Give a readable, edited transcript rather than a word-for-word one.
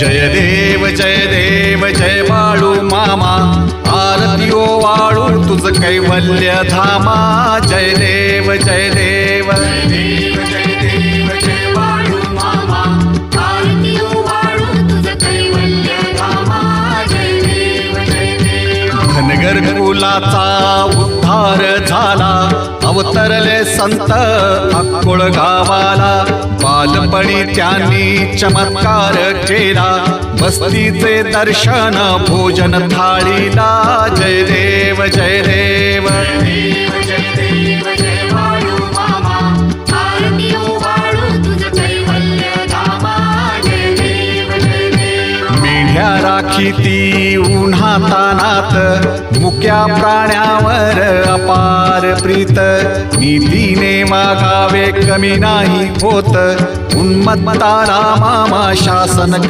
जय देव जय बाळू मामा, आरती वाळू तुझ कैवल्य धामा। जय देव जय देव जय देव जय देव जय बाळू मामा, आरती वाळू तुझ कैवल्य धामा। जय देव जय देव। धनगर कुलाचा उद्धार झाला, अवतरले संत अक्कोळ गावाला। बालपणी त्यांनी चमत्कार केला, बस्तीचे दर्शन भोजन थाळीला। जय देव जय देव जय देव जय देव जय बाळू मामा, आरती वाळू तुझ कैवल्य धामा। जय देव जय देव। मेढ्या राखीती उन्हातानात, मुक्या प्राण्यावर अपार प्रीत। नीतीने वागावे कमी नाही होत, उन्मत्ताला मामा शासन